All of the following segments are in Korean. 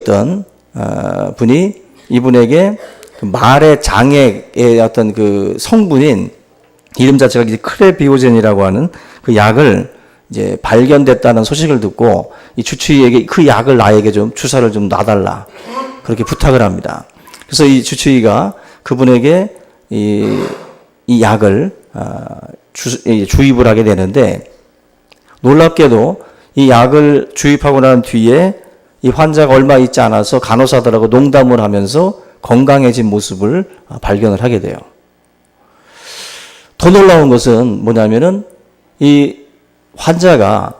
있던 분이 이분에게 그 말의 장애의 어떤 그 성분인 이름 자체가 이제 크레비오젠이라고 하는 그 약을 이제 발견됐다는 소식을 듣고 이 주치의에게 그 약을 나에게 좀 주사를 좀 놔달라 그렇게 부탁을 합니다. 그래서 이 주치의가 그분에게 이 약을 주입을 하게 되는데, 놀랍게도 이 약을 주입하고 난 뒤에 이 환자가 얼마 있지 않아서 간호사들하고 농담을 하면서 건강해진 모습을 발견을 하게 돼요. 더 놀라운 것은 뭐냐면은 이 환자가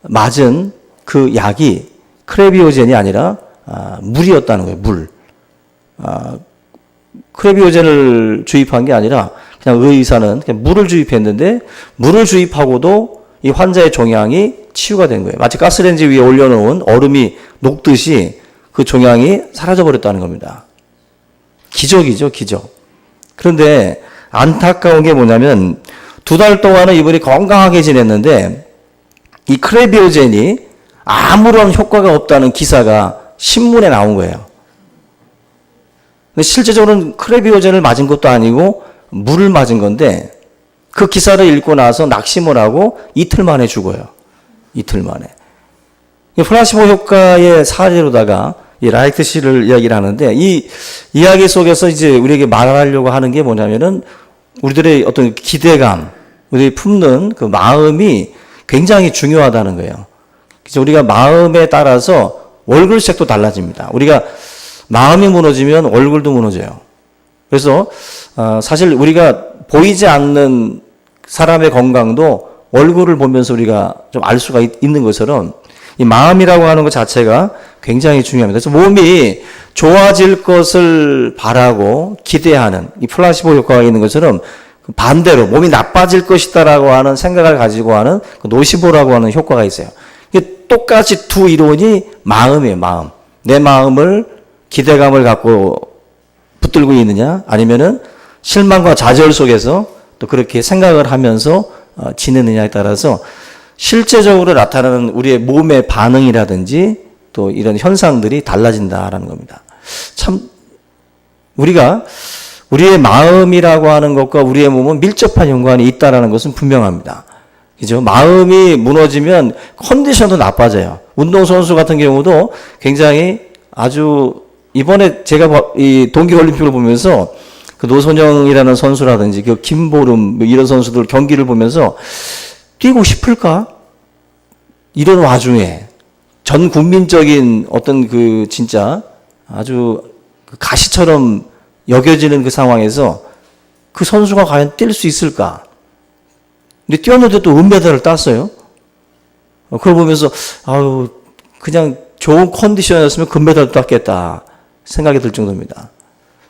맞은 그 약이 크레비오젠이 아니라 물이었다는 거예요. 물. 크레비오젠을 주입한 게 아니라 그냥 의사는 그냥 물을 주입했는데, 물을 주입하고도 이 환자의 종양이 치유가 된 거예요. 마치 가스레인지 위에 올려놓은 얼음이 녹듯이 그 종양이 사라져버렸다는 겁니다. 기적이죠, 기적. 그런데 안타까운 게 뭐냐면 2달 동안은 이분이 건강하게 지냈는데 이 크레비오젠이 아무런 효과가 없다는 기사가 신문에 나온 거예요. 근데 실제적으로는 크레비오젠을 맞은 것도 아니고 물을 맞은 건데, 그 기사를 읽고 나서 낙심을 하고 이틀 만에 죽어요. 이틀 만에. 플라시보 효과의 사례로다가 이 라이트 씨를 이야기를 하는데, 이 이야기 속에서 이제 우리에게 말하려고 하는 게 뭐냐면은 우리들의 어떤 기대감, 우리가 품는 그 마음이 굉장히 중요하다는 거예요. 그래서 우리가 마음에 따라서 얼굴색도 달라집니다. 우리가 마음이 무너지면 얼굴도 무너져요. 그래서 사실 우리가 보이지 않는 사람의 건강도 얼굴을 보면서 우리가 좀 알 수가 있는 것처럼 이 마음이라고 하는 것 자체가 굉장히 중요합니다. 그래서 몸이 좋아질 것을 바라고 기대하는 이 플라시보 효과가 있는 것처럼 반대로 몸이 나빠질 것이다라고 하는 생각을 가지고 하는 그 노시보라고 하는 효과가 있어요. 이게 똑같이 두 이론이 마음이에요, 마음. 내 마음을 기대감을 갖고 붙들고 있느냐, 아니면은 실망과 좌절 속에서 또 그렇게 생각을 하면서 지내느냐에 따라서 실제적으로 나타나는 우리의 몸의 반응이라든지 또 이런 현상들이 달라진다라는 겁니다. 참 우리가 우리의 마음이라고 하는 것과 우리의 몸은 밀접한 연관이 있다라는 것은 분명합니다. 그죠? 마음이 무너지면 컨디션도 나빠져요. 운동선수 같은 경우도 굉장히 아주, 이번에 제가 이 동계올림픽을 보면서 그 노선영이라는 선수라든지 그 김보름 이런 선수들 경기를 보면서 뛰고 싶을까? 이런 와중에 전 국민적인 어떤 그 진짜 아주 가시처럼 여겨지는 그 상황에서 그 선수가 과연 뛸 수 있을까? 근데 뛰었는데 또 은메달을 땄어요. 그걸 보면서 아유, 그냥 좋은 컨디션이었으면 금메달도 땄겠다 생각이 들 정도입니다.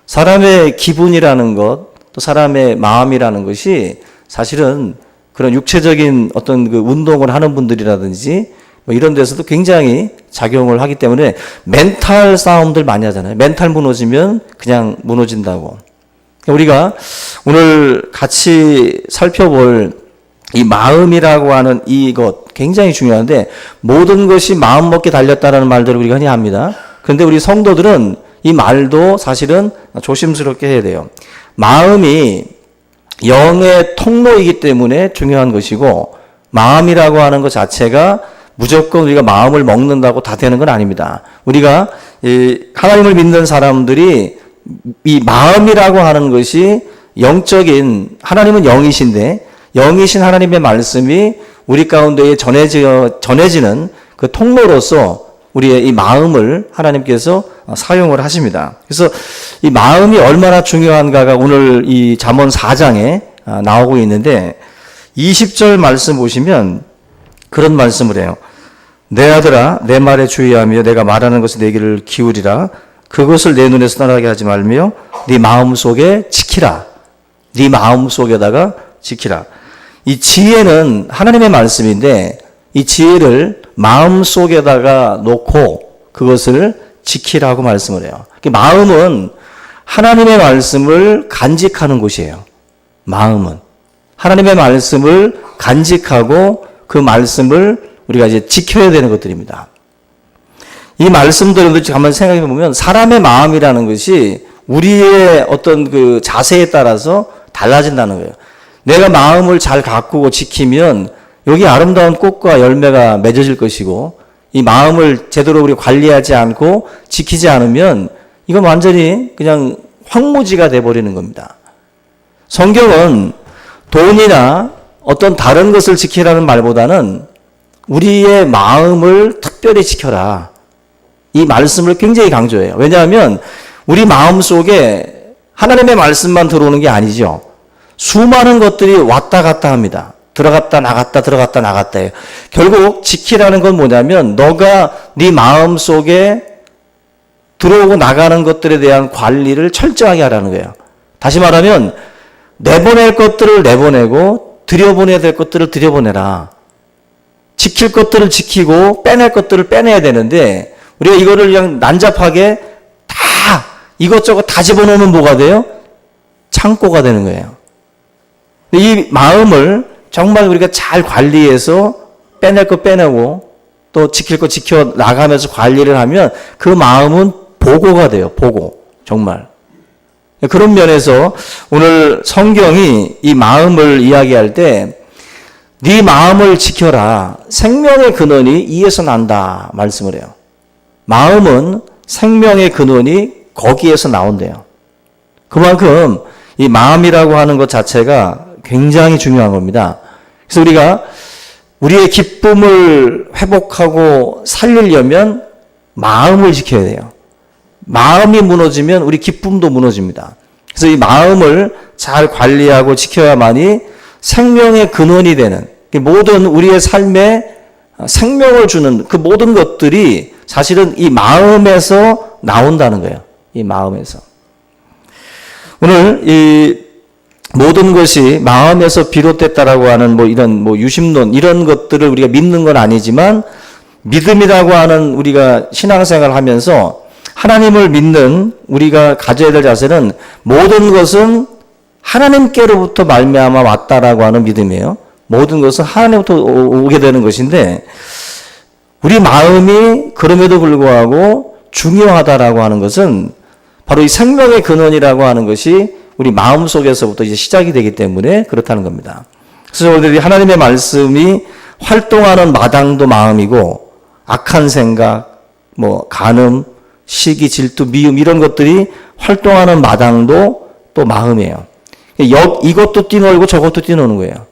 사람의 기분이라는 것, 또 사람의 마음이라는 것이 사실은 그런 육체적인 어떤 그 운동을 하는 분들이라든지 뭐 이런 데서도 굉장히 작용을 하기 때문에 멘탈 싸움들 많이 하잖아요. 멘탈 무너지면 그냥 무너진다고. 우리가 오늘 같이 살펴볼 이 마음이라고 하는 이것 굉장히 중요한데, 모든 것이 마음 먹기 달렸다라는 말들을 우리가 흔히 합니다. 그런데 우리 성도들은 이 말도 사실은 조심스럽게 해야 돼요. 마음이 영의 통로이기 때문에 중요한 것이고, 마음이라고 하는 것 자체가 무조건 우리가 마음을 먹는다고 다 되는 건 아닙니다. 우리가 하나님을 믿는 사람들이 이 마음이라고 하는 것이 영적인, 하나님은 영이신데 영이신 하나님의 말씀이 우리 가운데에 전해지는 그 통로로서 우리의 이 마음을 하나님께서 사용을 하십니다. 그래서 이 마음이 얼마나 중요한가가 오늘 이 잠언 4장에 나오고 있는데, 20절 말씀 보시면 그런 말씀을 해요. 내 아들아, 내 말에 주의하며 내가 말하는 것에 내 귀를 기울이라. 그것을 내 눈에서 떠나게 하지 말며 네 마음속에 지키라. 네 마음속에다가 지키라. 이 지혜는 하나님의 말씀인데 이 지혜를 마음속에다가 놓고 그것을 지키라고 말씀을 해요. 마음은 하나님의 말씀을 간직하는 곳이에요. 마음은 하나님의 말씀을 간직하고 그 말씀을 우리가 이제 지켜야 되는 것들입니다. 이 말씀들을 한번 생각해 보면 사람의 마음이라는 것이 우리의 어떤 그 자세에 따라서 달라진다는 거예요. 내가 마음을 잘 가꾸고 지키면 여기 아름다운 꽃과 열매가 맺어질 것이고, 이 마음을 제대로 우리 관리하지 않고 지키지 않으면 이건 완전히 그냥 황무지가 돼버리는 겁니다. 성경은 돈이나 어떤 다른 것을 지키라는 말보다는 우리의 마음을 특별히 지켜라, 이 말씀을 굉장히 강조해요. 왜냐하면 우리 마음 속에 하나님의 말씀만 들어오는 게 아니죠. 수많은 것들이 왔다 갔다 합니다. 들어갔다 나갔다 들어갔다 나갔다 해요. 결국 지키라는 건 뭐냐면 너가 네 마음 속에 들어오고 나가는 것들에 대한 관리를 철저하게 하라는 거예요. 다시 말하면 내보낼 것들을 내보내고 들여보내야 될 것들을 들여보내라. 지킬 것들을 지키고 빼낼 것들을 빼내야 되는데 우리가 이거를 그냥 난잡하게 다 이것저것 다 집어넣으면 뭐가 돼요? 창고가 되는 거예요. 이 마음을 정말 우리가 잘 관리해서 빼낼 거 빼내고 또 지킬 거 지켜 나가면서 관리를 하면 그 마음은 보고가 돼요. 보고. 정말. 그런 면에서 오늘 성경이 이 마음을 이야기할 때 네 마음을 지켜라. 생명의 근원이 이에서 난다 말씀을 해요. 마음은 생명의 근원이 거기에서 나온대요. 그만큼 이 마음이라고 하는 것 자체가 굉장히 중요한 겁니다. 그래서 우리가 우리의 기쁨을 회복하고 살리려면 마음을 지켜야 돼요. 마음이 무너지면 우리 기쁨도 무너집니다. 그래서 이 마음을 잘 관리하고 지켜야만이 생명의 근원이 되는, 모든 우리의 삶에 생명을 주는 그 모든 것들이 사실은 이 마음에서 나온다는 거예요. 이 마음에서. 오늘 이 모든 것이 마음에서 비롯됐다라고 하는 이런 유심론, 이런 것들을 우리가 믿는 건 아니지만 믿음이라고 하는 우리가 신앙생활을 하면서 하나님을 믿는 우리가 가져야 될 자세는 모든 것은 하나님께로부터 말미암아 왔다라고 하는 믿음이에요. 모든 것은 하나님부터 오게 되는 것인데 우리 마음이 그럼에도 불구하고 중요하다라고 하는 것은 바로 이 생명의 근원이라고 하는 것이 우리 마음 속에서부터 이제 시작이 되기 때문에 그렇다는 겁니다. 그래서 우리 하나님의 말씀이 활동하는 마당도 마음이고 악한 생각, 간음, 시기, 질투, 미움 이런 것들이 활동하는 마당도 또 마음이에요. 이것도 뛰놀고 저것도 뛰노는 거예요.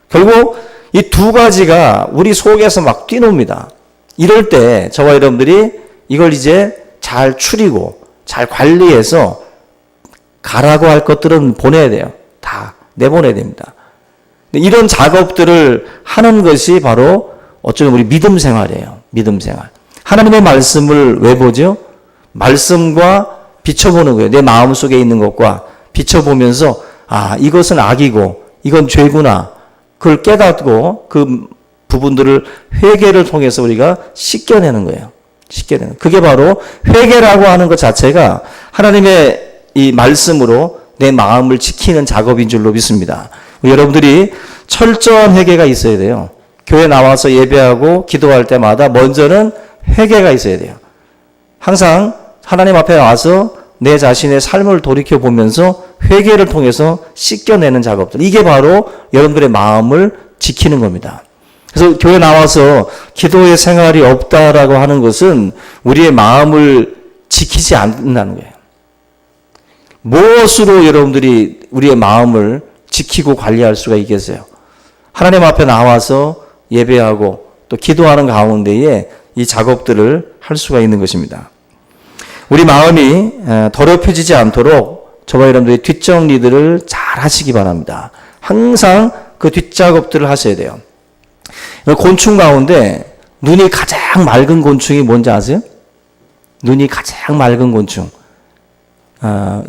결국 이 두 가지가 우리 속에서 막 뛰놉니다. 이럴 때 저와 여러분들이 이걸 이제 잘 추리고 잘 관리해서 가라고 할 것들은 보내야 돼요. 다 내보내야 됩니다. 이런 작업들을 하는 것이 바로 어쩌면 우리 믿음 생활이에요. 믿음 생활. 하나님의 말씀을 왜 보죠? 말씀과 비춰보는 거예요. 내 마음속에 있는 것과 비춰보면서 이것은 악이고 이건 죄구나. 그걸 깨닫고 그 부분들을 회개를 통해서 우리가 씻겨내는 거예요. 씻겨내는. 그게 바로 회개라고 하는 것 자체가 하나님의 이 말씀으로 내 마음을 지키는 작업인 줄로 믿습니다. 여러분들이 철저한 회개가 있어야 돼요. 교회 나와서 예배하고 기도할 때마다 먼저는 회개가 있어야 돼요. 항상 하나님 앞에 와서 내 자신의 삶을 돌이켜보면서 회개를 통해서 씻겨내는 작업들. 이게 바로 여러분들의 마음을 지키는 겁니다. 그래서 교회 나와서 기도의 생활이 없다라고 하는 것은 우리의 마음을 지키지 않는다는 거예요. 무엇으로 여러분들이 우리의 마음을 지키고 관리할 수가 있겠어요? 하나님 앞에 나와서 예배하고 또 기도하는 가운데에 이 작업들을 할 수가 있는 것입니다. 우리 마음이 더럽혀지지 않도록 저와 여러분들이 뒷정리들을 잘 하시기 바랍니다. 항상 그 뒷작업들을 하셔야 돼요. 곤충 가운데 눈이 가장 맑은 곤충이 뭔지 아세요? 눈이 가장 맑은 곤충.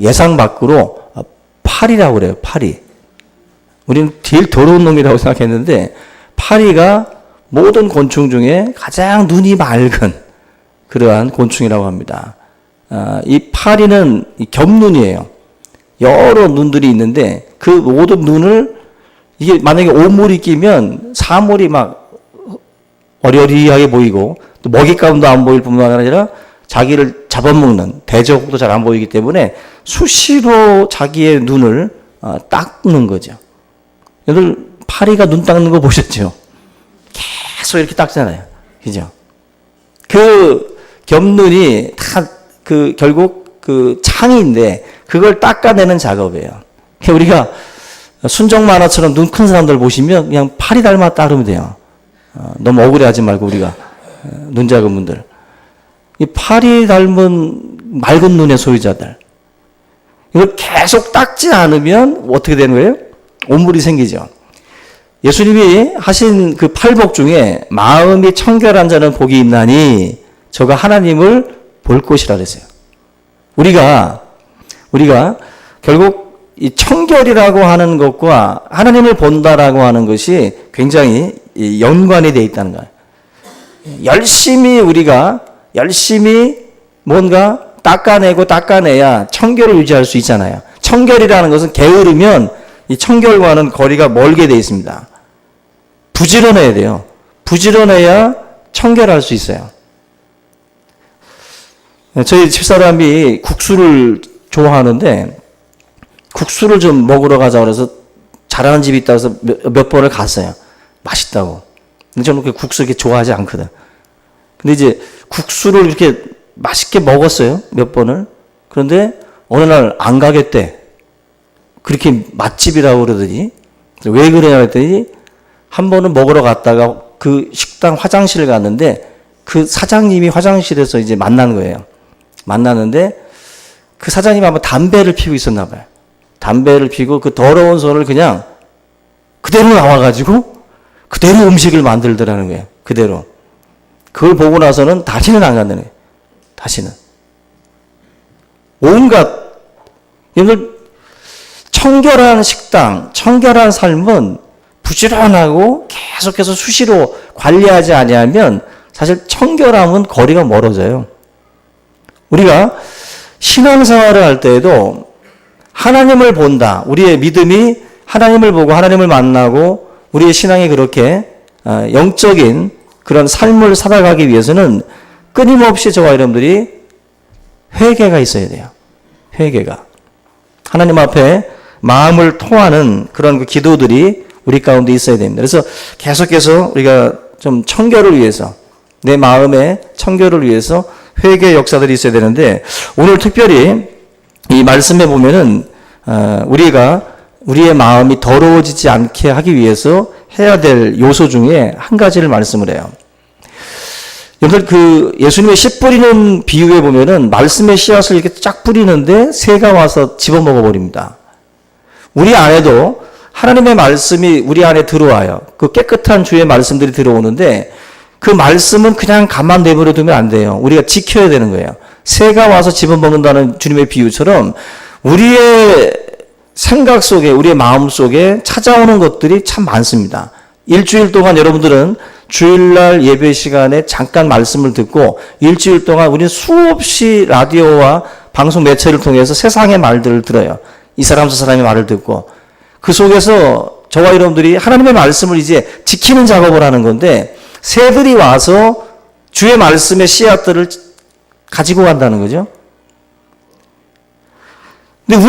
예상 밖으로 파리라고 그래요. 파리. 우리는 제일 더러운 놈이라고 생각했는데 파리가 모든 곤충 중에 가장 눈이 맑은 그러한 곤충이라고 합니다. 이 파리는 겹눈이에요. 여러 눈들이 있는데 그 모든 눈을 이게 만약에 오물이 끼면 사물이 막 어리어리하게 보이고 또 먹잇감도 안 보일 뿐만 아니라 자기를 잡아먹는 대적도 잘 안 보이기 때문에 수시로 자기의 눈을 닦는 거죠. 여러분 파리가 눈 닦는 거 보셨죠? 계속 이렇게 닦잖아요. 그죠? 그 겹눈이 다 결국 그 창인데 그걸 닦아내는 작업이에요. 우리가 순정 만화처럼 눈 큰 사람들 보시면 그냥 파리 닮았다 그러면 돼요. 너무 억울해하지 말고 우리가 눈 작은 분들. 이 파리 닮은 맑은 눈의 소유자들. 이걸 계속 닦지 않으면 어떻게 되는 거예요? 온물이 생기죠. 예수님이 하신 그 팔복 중에 마음이 청결한 자는 복이 있나니 저가 하나님을 볼 것이라 그랬어요. 우리가 결국 이 청결이라고 하는 것과 하나님을 본다라고 하는 것이 굉장히 연관이 되어 있다는 거예요. 열심히 뭔가 닦아내야 청결을 유지할 수 있잖아요. 청결이라는 것은 게으르면 이 청결과는 거리가 멀게 되어 있습니다. 부지런해야 돼요. 부지런해야 청결할 수 있어요. 저희 집사람이 국수를 좋아하는데 국수를 좀 먹으러 가자 그래서 잘하는 집이 있다고 해서 몇 번을 갔어요. 맛있다고. 근데 저는 그렇게 국수 이렇게 좋아하지 않거든. 근데 이제 국수를 이렇게 맛있게 먹었어요. 몇 번을. 그런데 어느 날 안 가겠대. 그렇게 맛집이라고 그러더니 왜 그래야 했더니 한 번은 먹으러 갔다가 그 식당 화장실을 갔는데 그 사장님이 화장실에서 이제 만난 거예요. 만나는데 그 사장님이 아마 담배를 피우고 있었나 봐요. 담배를 피우고 그 더러운 손을 그냥 그대로 나와가지고 그대로 음식을 만들더라는 거예요. 그대로. 그걸 보고 나서는 다시는 안 간다는 거예요. 다시는. 온갖, 여러분, 청결한 식당, 청결한 삶은 부지런하고 계속해서 수시로 관리하지 아니하면 사실 청결함은 거리가 멀어져요. 우리가 신앙생활을 할 때에도 하나님을 본다. 우리의 믿음이 하나님을 보고 하나님을 만나고 우리의 신앙이 그렇게 영적인 그런 삶을 살아가기 위해서는 끊임없이 저와 여러분들이 회개가 있어야 돼요. 회개가. 하나님 앞에 마음을 토하는 그런 그 기도들이 우리 가운데 있어야 됩니다. 그래서 계속해서 우리가 좀 청결을 위해서 내 마음의 청결을 위해서 회개 역사들이 있어야 되는데 오늘 특별히 이 말씀에 보면은 우리가 우리의 마음이 더러워지지 않게 하기 위해서 해야 될 요소 중에 한 가지를 말씀을 해요. 여러분 그 예수님의 씨 뿌리는 비유에 보면은 말씀의 씨앗을 이렇게 쫙 뿌리는데 새가 와서 집어먹어 버립니다. 우리 안에도 하나님의 말씀이 우리 안에 들어와요. 그 깨끗한 주의 말씀들이 들어오는데 그 말씀은 그냥 가만 내버려 두면 안 돼요. 우리가 지켜야 되는 거예요. 새가 와서 집어먹는다는 주님의 비유처럼 우리의 생각 속에 우리의 마음 속에 찾아오는 것들이 참 많습니다. 일주일 동안 여러분들은 주일날 예배 시간에 잠깐 말씀을 듣고 일주일 동안 우리는 수없이 라디오와 방송 매체를 통해서 세상의 말들을 들어요. 이 사람 저 사람의 말을 듣고 그 속에서 저와 여러분들이 하나님의 말씀을 이제 지키는 작업을 하는 건데 새들이 와서 주의 말씀의 씨앗들을 가지고 간다는 거죠. 근데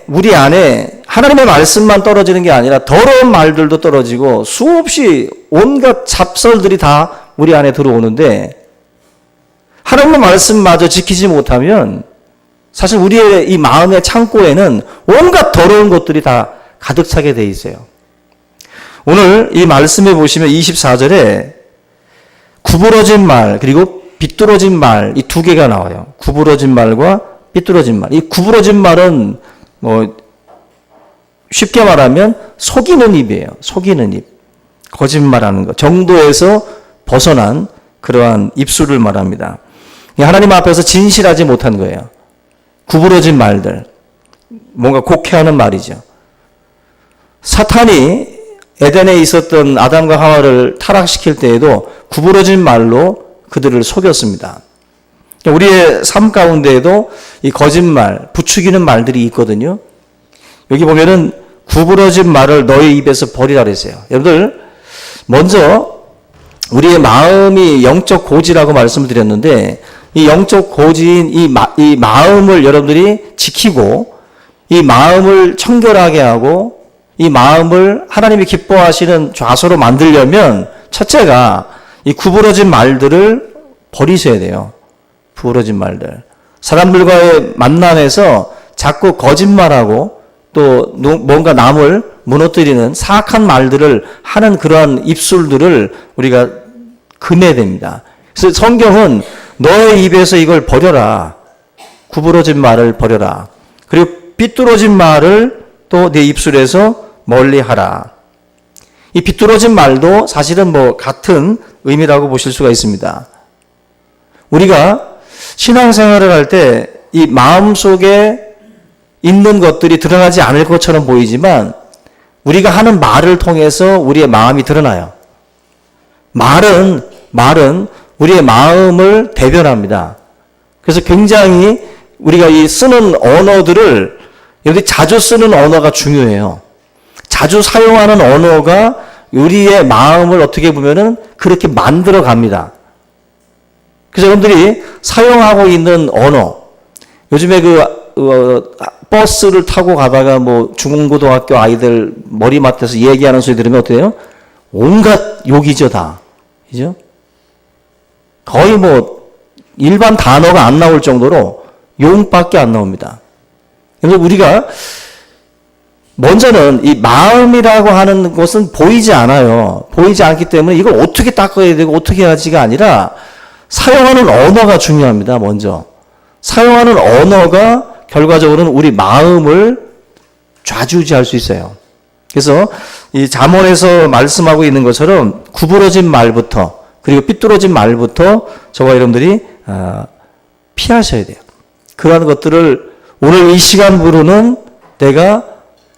우리 안에 하나님의 말씀만 떨어지는 게 아니라 더러운 말들도 떨어지고 수없이 온갖 잡설들이 다 우리 안에 들어오는데 하나님의 말씀마저 지키지 못하면 사실 우리의 이 마음의 창고에는 온갖 더러운 것들이 다 가득 차게 돼 있어요. 오늘 이 말씀에 보시면 24절에 구부러진 말 그리고 비뚤어진 말 이 두 개가 나와요. 구부러진 말과 삐뚤어진 말. 이 구부러진 말은 쉽게 말하면 속이는 입이에요. 속이는 입. 거짓말하는 것. 정도에서 벗어난 그러한 입술을 말합니다. 하나님 앞에서 진실하지 못한 거예요. 구부러진 말들. 뭔가 곡해하는 말이죠. 사탄이 에덴에 있었던 아담과 하와를 타락시킬 때에도 구부러진 말로 그들을 속였습니다. 우리의 삶 가운데에도 이 거짓말, 부추기는 말들이 있거든요. 여기 보면은 구부러진 말을 너희 입에서 버리라 그랬어요. 여러분들, 먼저 우리의 마음이 영적 고지라고 말씀을 드렸는데, 이 영적 고지인 이 마음을 여러분들이 지키고, 이 마음을 청결하게 하고, 이 마음을 하나님이 기뻐하시는 좌소로 만들려면, 첫째가 이 구부러진 말들을 버리셔야 돼요. 구부러진 말들. 사람들과의 만남에서 자꾸 거짓말하고 또 뭔가 남을 무너뜨리는 사악한 말들을 하는 그러한 입술들을 우리가 금해야 됩니다. 그래서 성경은 너의 입에서 이걸 버려라. 구부러진 말을 버려라. 그리고 삐뚤어진 말을 또 네 입술에서 멀리하라. 이 비뚤어진 말도 사실은 같은 의미라고 보실 수가 있습니다. 우리가 신앙생활을 할 때 이 마음속에 있는 것들이 드러나지 않을 것처럼 보이지만 우리가 하는 말을 통해서 우리의 마음이 드러나요. 말은 우리의 마음을 대변합니다. 그래서 굉장히 우리가 이 쓰는 언어들을 여기 자주 쓰는 언어가 중요해요. 자주 사용하는 언어가 우리의 마음을 어떻게 보면은 그렇게 만들어 갑니다. 그래서 여러분들이 사용하고 있는 언어, 요즘에 버스를 타고 가다가 중고등학교 아이들 머리맡에서 얘기하는 소리 들으면 어때요? 온갖 욕이죠, 다. 그죠? 거의 일반 단어가 안 나올 정도로 용밖에 안 나옵니다. 그래서 우리가 먼저는 이 마음이라고 하는 것은 보이지 않아요. 보이지 않기 때문에 이걸 어떻게 닦아야 되고 어떻게 해야지가 아니라 사용하는 언어가 중요합니다. 먼저. 사용하는 언어가 결과적으로는 우리 마음을 좌지우지할 수 있어요. 그래서 이 잠언에서 말씀하고 있는 것처럼 구부러진 말부터 그리고 삐뚤어진 말부터 저와 여러분들이 피하셔야 돼요. 그러한 것들을 오늘 이 시간부로는 내가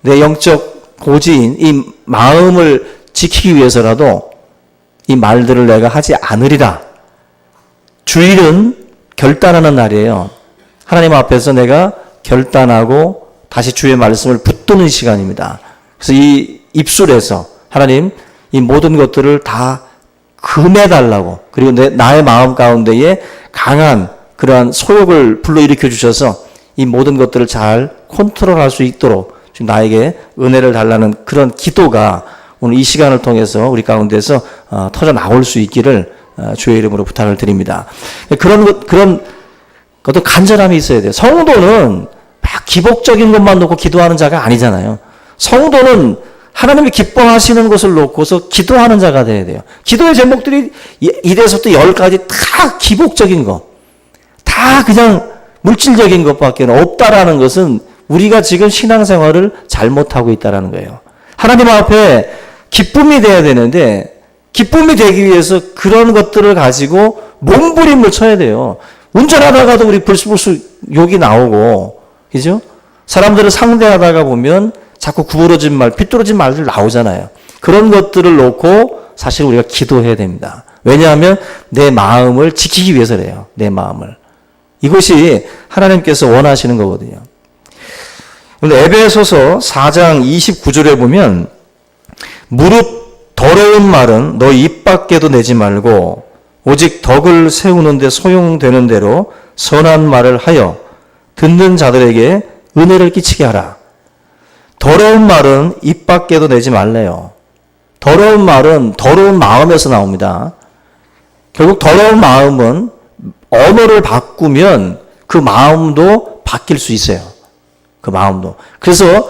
내 영적 고지인 이 마음을 지키기 위해서라도 이 말들을 내가 하지 않으리라. 주일은 결단하는 날이에요. 하나님 앞에서 내가 결단하고 다시 주의 말씀을 붙드는 시간입니다. 그래서 이 입술에서 하나님 이 모든 것들을 다 금해달라고 그리고 나의 마음 가운데에 강한 그러한 소욕을 불러일으켜 주셔서 이 모든 것들을 잘 컨트롤할 수 있도록 지금 나에게 은혜를 달라는 그런 기도가 오늘 이 시간을 통해서 우리 가운데서 터져 나올 수 있기를 주의 이름으로 부탁을 드립니다. 그런 것도 간절함이 있어야 돼요. 성도는 막 기복적인 것만 놓고 기도하는 자가 아니잖아요. 성도는 하나님이 기뻐하시는 것을 놓고서 기도하는 자가 돼야 돼요. 기도의 제목들이 1에서부터 10까지 다 기복적인 것, 다 그냥 물질적인 것밖에 없다라는 것은 우리가 지금 신앙생활을 잘못하고 있다는 거예요. 하나님 앞에 기쁨이 돼야 되는데 기쁨이 되기 위해서 그런 것들을 가지고 몸부림을 쳐야 돼요. 운전하다가도 우리 불쑥불쑥 욕이 나오고, 그죠? 사람들을 상대하다가 보면 자꾸 구부러진 말, 삐뚤어진 말들 나오잖아요. 그런 것들을 놓고 사실 우리가 기도해야 됩니다. 왜냐하면 내 마음을 지키기 위해서래요. 내 마음을. 이것이 하나님께서 원하시는 거거든요. 근데 에베소서 4장 29절에 보면 무릇 더러운 말은 너 입 밖에도 내지 말고 오직 덕을 세우는데 소용되는 대로 선한 말을 하여 듣는 자들에게 은혜를 끼치게 하라. 더러운 말은 입 밖에도 내지 말래요. 더러운 말은 더러운 마음에서 나옵니다. 결국 더러운 마음은 언어를 바꾸면 그 마음도 바뀔 수 있어요. 그 마음도. 그래서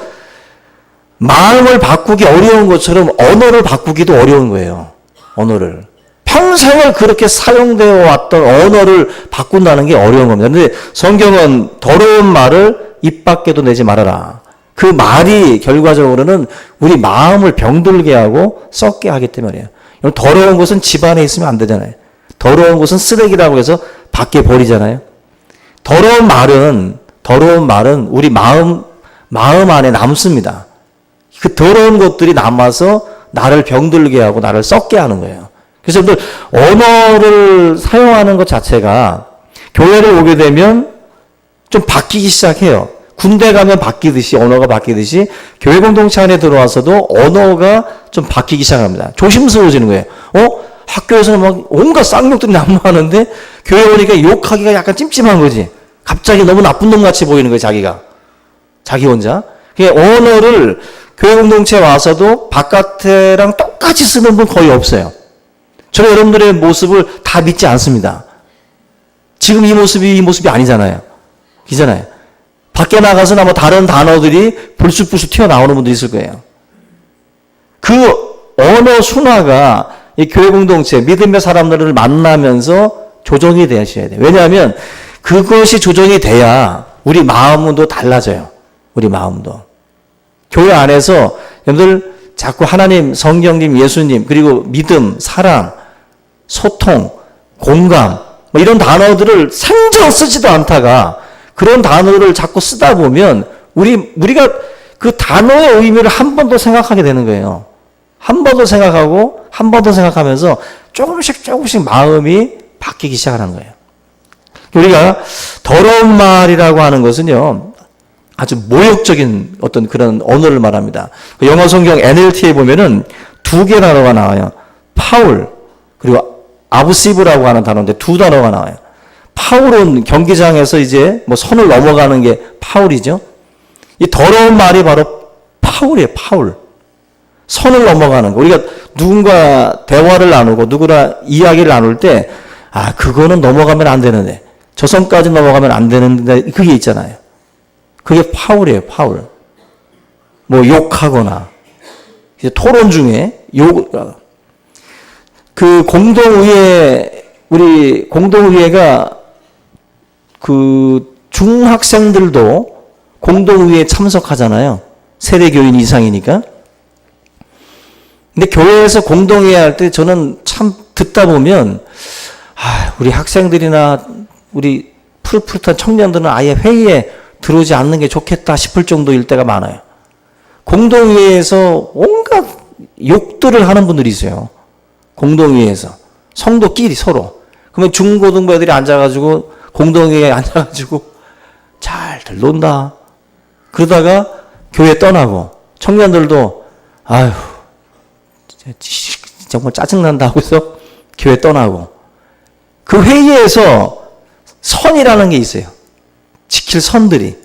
마음을 바꾸기 어려운 것처럼 언어를 바꾸기도 어려운 거예요. 언어를. 평생을 그렇게 사용되어 왔던 언어를 바꾼다는 게 어려운 겁니다. 그런데 성경은 더러운 말을 입 밖에도 내지 말아라. 그 말이 결과적으로는 우리 마음을 병들게 하고 썩게 하기 때문이에요. 더러운 것은 집안에 있으면 안 되잖아요. 더러운 것은 쓰레기라고 해서 밖에 버리잖아요. 더러운 말은 우리 마음 안에 남습니다. 그 더러운 것들이 남아서 나를 병들게 하고 나를 썩게 하는 거예요. 그래서 여러분들 언어를 사용하는 것 자체가 교회를 오게 되면 좀 바뀌기 시작해요. 군대 가면 바뀌듯이 언어가 바뀌듯이 교회 공동체 안에 들어와서도 언어가 좀 바뀌기 시작합니다. 조심스러워지는 거예요. 학교에서는 막 온갖 쌍욕들이 난무하는데 교회 오니까 욕하기가 약간 찜찜한 거지. 갑자기 너무 나쁜 놈 같이 보이는 거예요, 자기가. 자기 혼자. 언어를 교회 공동체에 와서도 바깥이랑 똑같이 쓰는 분 거의 없어요. 저는 여러분들의 모습을 다 믿지 않습니다. 지금 이 모습이 아니잖아요. 이잖아요. 밖에 나가서나 뭐 다른 단어들이 불쑥불쑥 튀어나오는 분도 있을 거예요. 그 언어 순화가 이 교회 공동체, 믿음의 사람들을 만나면서 조정이 되셔야 돼요. 왜냐하면 그것이 조정이 돼야 우리 마음도 달라져요. 우리 마음도. 교회 안에서 여러분들 자꾸 하나님, 성경님, 예수님, 그리고 믿음, 사랑, 소통, 공감, 뭐 이런 단어들을 생전 쓰지도 않다가 그런 단어를 자꾸 쓰다 보면 우리가 그 단어의 의미를 한 번 더 생각하게 되는 거예요. 한 번 더 생각하고 한 번 더 생각하면서 조금씩 마음이 바뀌기 시작하는 거예요. 우리가 더러운 말이라고 하는 것은요, 아주 모욕적인 어떤 그런 언어를 말합니다. 영어 성경 NLT에 보면은 두 개 단어가 나와요. 파울, 그리고 아부시브라고 하는 단어인데 두 단어가 나와요. 파울은 경기장에서 이제 뭐 선을 넘어가는 게 파울이죠. 이 더러운 말이 바로 파울이에요, 파울. 선을 넘어가는 거. 우리가 누군가 대화를 나누고 누구나 이야기를 나눌 때, 그거는 넘어가면 안 되는데, 저 선까지 넘어가면 안 되는데, 그게 있잖아요. 그게 파울이에요, 파울. 뭐 욕하거나, 이제 토론 중에 그 우리 공동의회가 그 중학생들도 공동의회에 참석하잖아요. 세대교인 이상이니까. 근데 교회에서 공동회의 할 때 저는 참 듣다 보면, 우리 학생들이나 우리 푸릇푸릇한 청년들은 아예 회의에 들어오지 않는 게 좋겠다 싶을 정도일 때가 많아요. 공동회의에서 온갖 욕들을 하는 분들이 있어요. 공동회의에서. 성도끼리 서로. 그러면 중고등부 애들이 앉아가지고, 공동회의에 앉아가지고, 잘들 논다. 그러다가 교회 떠나고, 청년들도, 정말 짜증난다 하고서 교회 떠나고. 그 회의에서 선이라는 게 있어요. 지킬 선들이.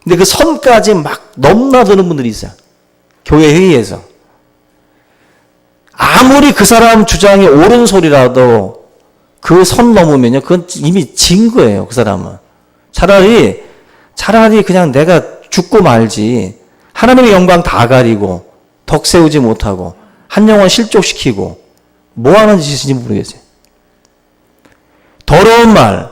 근데 그 선까지 막 넘나드는 분들이 있어요. 교회 회의에서. 아무리 그 사람 주장이 옳은 소리라도 그 선 넘으면요, 그건 이미 진 거예요, 그 사람은. 차라리 그냥 내가 죽고 말지. 하나님의 영광 다 가리고, 덕 세우지 못하고, 한 영혼 실족시키고, 뭐 하는 짓인지 모르겠어요. 더러운 말,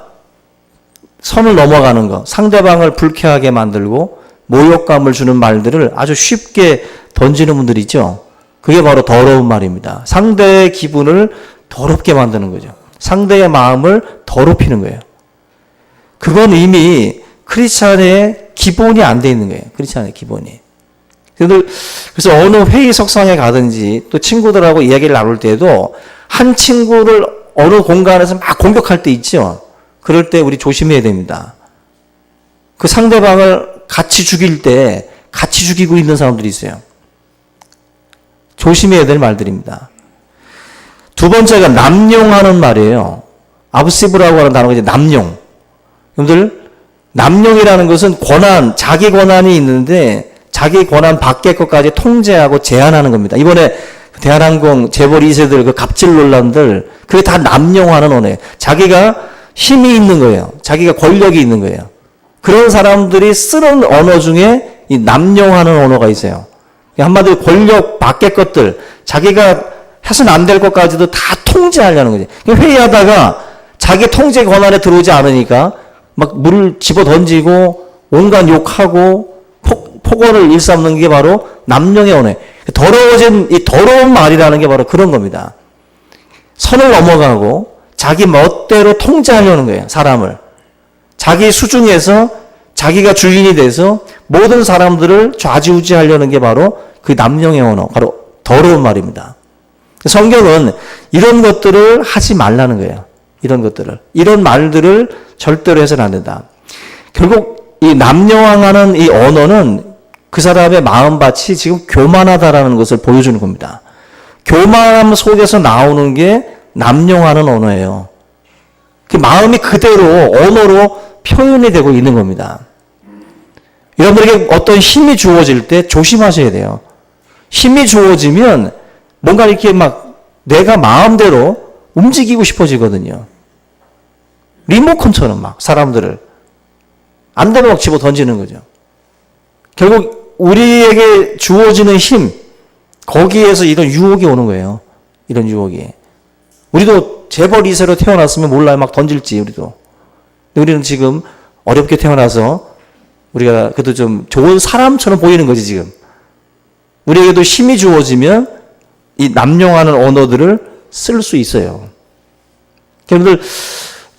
선을 넘어가는 거, 상대방을 불쾌하게 만들고, 모욕감을 주는 말들을 아주 쉽게 던지는 분들이 있죠. 그게 바로 더러운 말입니다. 상대의 기분을 더럽게 만드는 거죠. 상대의 마음을 더럽히는 거예요. 그건 이미 크리스찬의 기본이 안 돼 있는 거예요. 크리스찬의 기본이. 그래서 어느 회의석상에 가든지 또 친구들하고 이야기를 나눌 때도 한 친구를 어느 공간에서 막 공격할 때 있죠. 그럴 때 우리 조심해야 됩니다. 그 상대방을 같이 죽일 때 같이 죽이고 있는 사람들이 있어요. 조심해야 될 말들입니다. 두 번째가 남용하는 말이에요. 아부시브라고 하는 단어가 이제 남용. 여러분들, 남용이라는 것은 자기 권한이 있는데 자기 권한 밖의 것까지 통제하고 제한하는 겁니다. 이번에 대한항공 재벌 2세들 그 갑질 논란들, 그게 다 남용하는 언어예요. 자기가 힘이 있는 거예요. 자기가 권력이 있는 거예요. 그런 사람들이 쓰는 언어 중에 이 남용하는 언어가 있어요. 한마디로 권력 밖의 것들, 자기가 해서는 안 될 것까지도 다 통제하려는 거지. 회의하다가 자기 통제 권한에 들어오지 않으니까 막 물을 집어 던지고 온갖 욕하고 폭언을 일삼는 게 바로 남용의 언어예요. 이 더러운 말이라는 게 바로 그런 겁니다. 선을 넘어가고 자기 멋대로 통제하려는 거예요, 사람을. 자기 수중에서 자기가 주인이 돼서 모든 사람들을 좌지우지하려는 게 바로 그 남용의 언어, 바로 더러운 말입니다. 성경은 이런 것들을 하지 말라는 거예요. 이런 말들을 절대로 해서는 안 된다. 결국 이 남용하는 이 언어는 그 사람의 마음밭이 지금 교만하다라는 것을 보여주는 겁니다. 교만함 속에서 나오는 게 남용하는 언어예요. 그 마음이 그대로 언어로 표현이 되고 있는 겁니다. 여러분들에게 어떤 힘이 주어질 때 조심하셔야 돼요. 힘이 주어지면 뭔가 이렇게 막 내가 마음대로 움직이고 싶어지거든요. 리모컨처럼 막 사람들을 안 되면 막 집어 던지는 거죠. 결국 우리에게 주어지는 힘, 거기에서 이런 유혹이 오는 거예요. 이런 유혹이. 우리도 재벌 2세로 태어났으면 몰라요. 막 던질지 우리도. 근데 우리는 지금 어렵게 태어나서 우리가 그래도 좀 좋은 사람처럼 보이는 거지 지금. 우리에게도 힘이 주어지면 이 남용하는 언어들을 쓸 수 있어요. 여러분들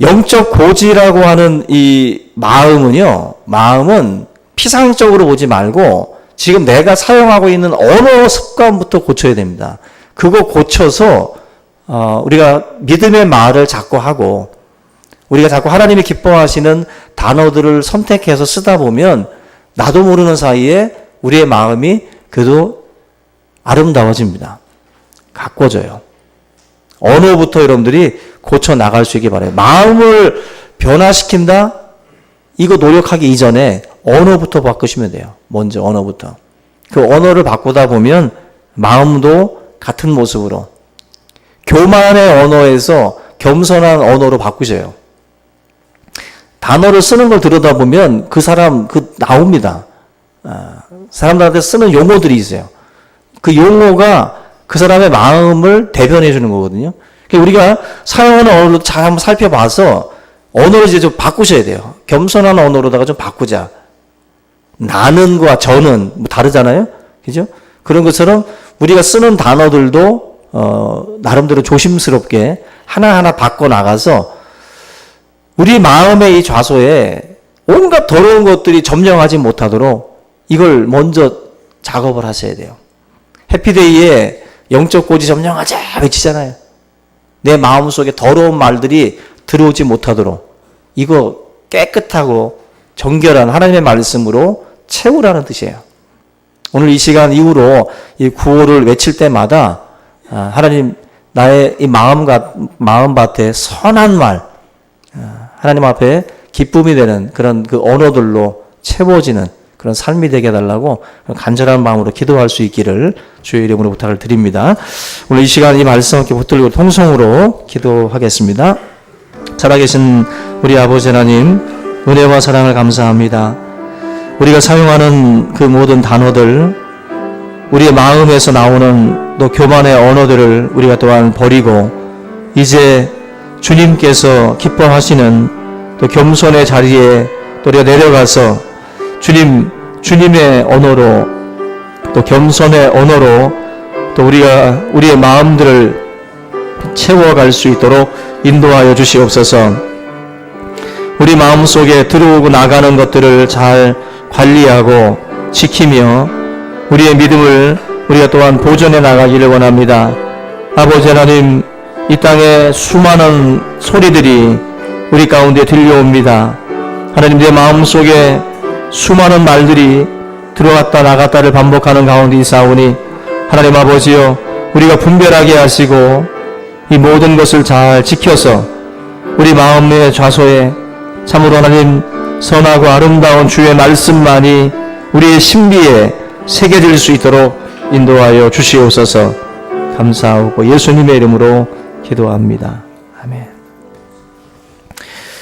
영적 고지라고 하는 이 마음은요. 마음은 피상적으로 보지 말고 지금 내가 사용하고 있는 언어 습관부터 고쳐야 됩니다. 그거 고쳐서 우리가 믿음의 말을 자꾸 하고 우리가 자꾸 하나님이 기뻐하시는 단어들을 선택해서 쓰다 보면 나도 모르는 사이에 우리의 마음이 그래도 아름다워집니다. 가꿔져요. 언어부터 여러분들이 고쳐 나갈 수 있게 바라요. 마음을 변화시킨다? 이거 노력하기 이전에 언어부터 바꾸시면 돼요. 먼저 언어부터. 그 언어를 바꾸다 보면 마음도 같은 모습으로 교만의 언어에서 겸손한 언어로 바꾸셔요. 단어를 쓰는 걸 들여다보면 그 사람 나옵니다. 사람들한테 쓰는 용어들이 있어요. 그 용어가 그 사람의 마음을 대변해 주는 거거든요. 우리가 사용하는 언어를 잘 한번 살펴봐서 언어를 이제 좀 바꾸셔야 돼요. 겸손한 언어로다가 좀 바꾸자. 나는과 저는 뭐 다르잖아요. 그죠? 그런 것처럼 우리가 쓰는 단어들도 나름대로 조심스럽게 하나하나 바꿔 나가서 우리 마음의 이 좌소에 온갖 더러운 것들이 점령하지 못하도록 이걸 먼저 작업을 하셔야 돼요. 해피데이에 영적 고지 점령하자 외치잖아요. 내 마음속에 더러운 말들이 들어오지 못하도록 이거 깨끗하고 정결한 하나님의 말씀으로 채우라는 뜻이에요. 오늘 이 시간 이후로 이 구호를 외칠 때마다 하나님 나의 이 마음밭에 선한 말 하나님 앞에 기쁨이 되는 그런 그 언어들로 채워지는 그런 삶이 되게 해달라고 간절한 마음으로 기도할 수 있기를 주의 이름으로 부탁을 드립니다. 오늘 이 시간 이 말씀 함께 붙들고 통성으로 기도하겠습니다. 살아계신 우리 아버지 하나님 은혜와 사랑을 감사합니다. 우리가 사용하는 그 모든 단어들 우리의 마음에서 나오는 또 교만의 언어들을 우리가 또한 버리고 이제 주님께서 기뻐하시는 또 겸손의 자리에 또 우리가 내려가서 주님의 언어로 또 겸손의 언어로 또 우리의 마음들을 채워갈 수 있도록 인도하여 주시옵소서. 우리 마음속에 들어오고 나가는 것들을 잘 관리하고 지키며 우리의 믿음을 우리가 또한 보존해 나가기를 원합니다. 아버지 하나님, 이 땅에 수많은 소리들이 우리 가운데 들려옵니다. 하나님, 내 마음속에 수많은 말들이 들어갔다 나갔다를 반복하는 가운데 있사오니 하나님 아버지여, 우리가 분별하게 하시고 이 모든 것을 잘 지켜서 우리 마음의 좌소에 참으로 하나님 선하고 아름다운 주의 말씀만이 우리의 신비에 새겨질 수 있도록 인도하여 주시옵소서. 감사하고 예수님의 이름으로 기도합니다.